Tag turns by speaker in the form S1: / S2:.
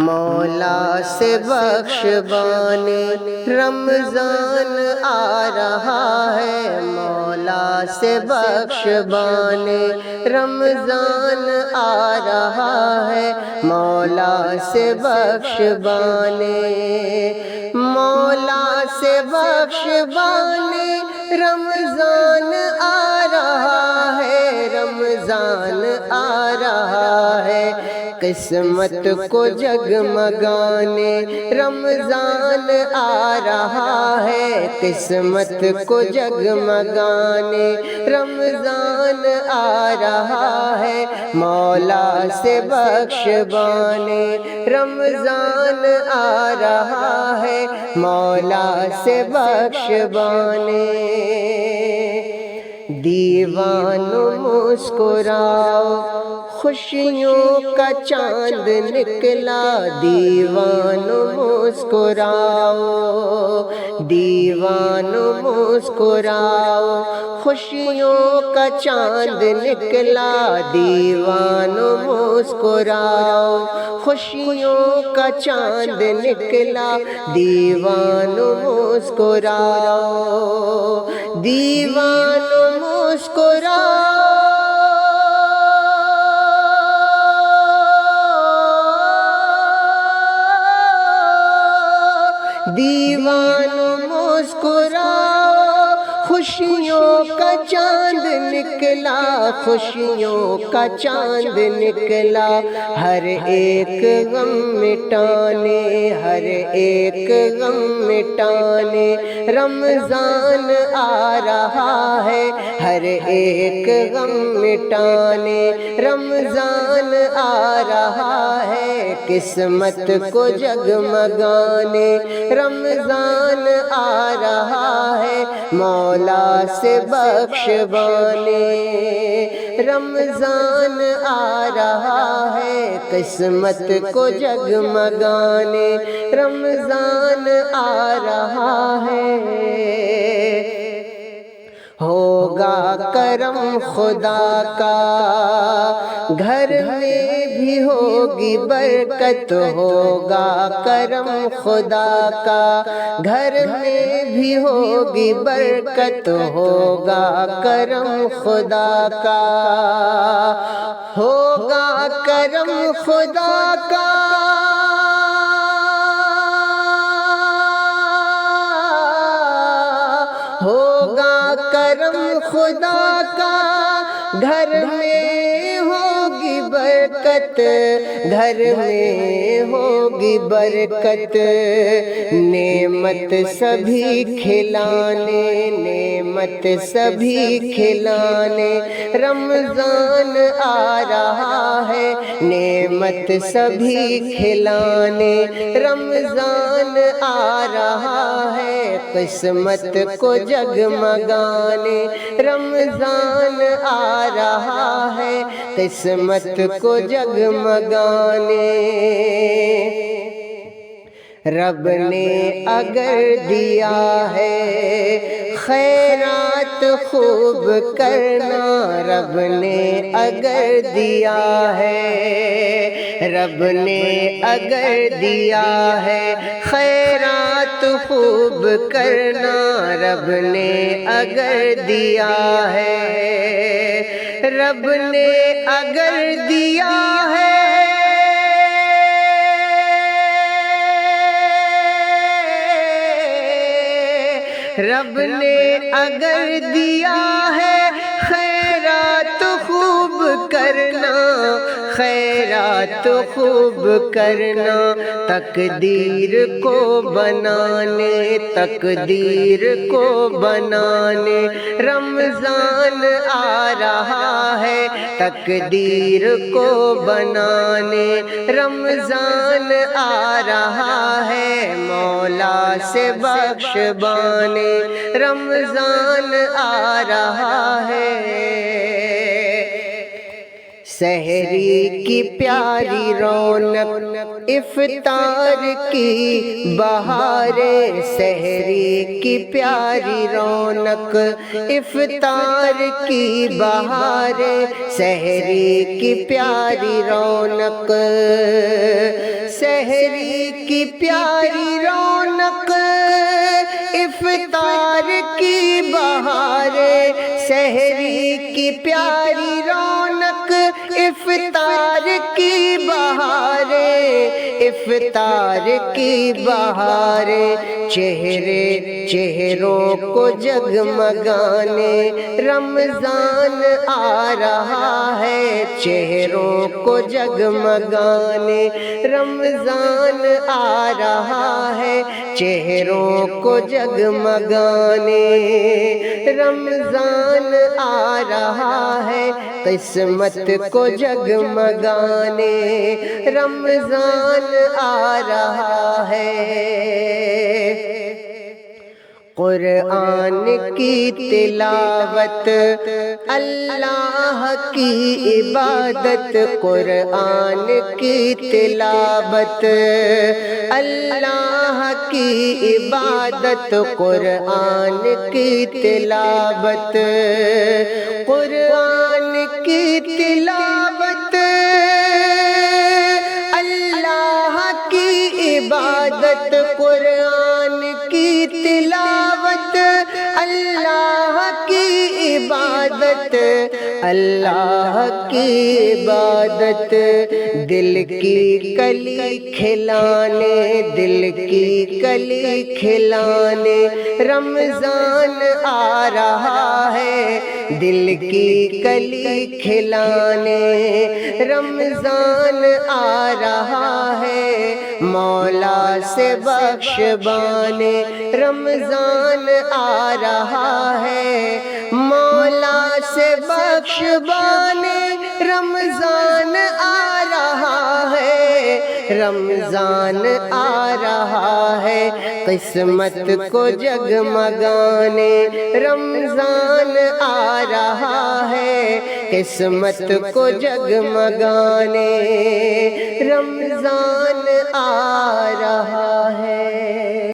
S1: مولا سے بخشوانے رمضان آ رہا ہے، مولا سے بخشوانے رمضان آ رہا ہے، مولا سے بخشوانے، مولا سے بخشوانے رمضان آ رہا ہے، رمضان آ رہا ہے، قسمت کو جگمگانے رمضان آ رہا ہے، قسمت کو جگمگانے رمضان آ رہا ہے، مولا سے بخشوانے رمضان آ رہا ہے، مولا سے بخشوانے۔ دیوانو مسکراؤ خوشیوں کا چاند نکلا، دیوانو مسکراؤ، دیوانو مسکراؤ خوشیوں کا چاند نکلا، دیوانو مسکراؤ خوشیوں کا چاند نکلا، دیوانو مسکراؤ، دیوانو مسکراؤ، دیوانو مسکراؤ خوشیوں کا چاند نکلا، خوشیوں کا چاند نکلا، ہر ایک غم مٹانے، ہر ایک غم مٹانے رمضان آ رہا ہے، ہر ایک غم مٹانے رمضان آ رہا ہے، قسمت کو جگمگانے رمضان آ رہا ہے، مولا سے بخشوانے رمضان آ رہا ہے، قسمت کو جگمگانے رمضان آ رہا ہے، ہوگا کرم خدا کا گھر میں بھی ہوگی برکت، ہوگا کرم خدا کا گھر میں بھی ہوگی برکت، ہوگا کرم خدا کا، ہوگا کرم خدا کا، ہوگا کرم خدا کا، گھر میں ہوگی برکت، گھر میں ہوگی برکت، نعمت سبھی کھلانے، نعمت سبھی کھلانے رمضان آ رہا ہے، نعمت سبھی کھلانے رمضان آ رہا ہے، قسمت کو جگمگانے رمضان آ رہا ہے، قسمت کو جگمگانے، رب نے اگر دیا ہے خیرات خوب کرنا، رب نے اگر دیا ہے، رب نے اگر دیا ہے خیرات خوب کرنا، رب نے اگر دیا ہے، رب نے اگر دیا ہے، رب نے اگر دیا ہے خیرات خوب کرنا، خیرات خوب کرنا، تقدیر کو بنانے، تقدیر کو بنانے رمضان آ رہا ہے، تقدیر کو بنانے رمضان آ رہا ہے، مولا سے بخشوانے رمضان آ رہا ہے، سحری کی پیاری رونق افطار کی بہار، سحری کی پیاری رونق افطار کی بہار، سحری کی پیاری رونق، سحری کی پیاری رونق افطار کی بہار، سحری کی پیاری رونق افطار کی بہار، افطار کی بہار، چہروں کو جگمگانے رمضان آ رہا ہے، چہروں کو جگمگانے رمضان آ رہا ہے، چہروں کو جگمگانے رمضان آ رہا ہے، قسمت کو جگمگانے رمضان آ رہا ہے۔ قرآن کی تلاوت اللہ کی عبادت، قرآن کی تلاوت اللہ کی عبادت، قرآن کی تلاوت، قرآن کی تلاوت اللہ کی عبادت، قرآن کی تلاوت اللہ کی عبادت، اللہ کی عبادت، دل کی کلی کھلانے، دل کی کلی کھلانے رمضان آ رہا ہے، دل کی کلی کھلانے رمضان آ رہا ہے، مولا سے بخشوانے رمضان آ رہا ہے، مولا سے بخشوانے رمضان آ رہا ہے، رمضان آ رہا ہے، قسمت کو جگمگانے رمضان آ رہا ہے، قسمت کو جگمگانے رمضان آ رہا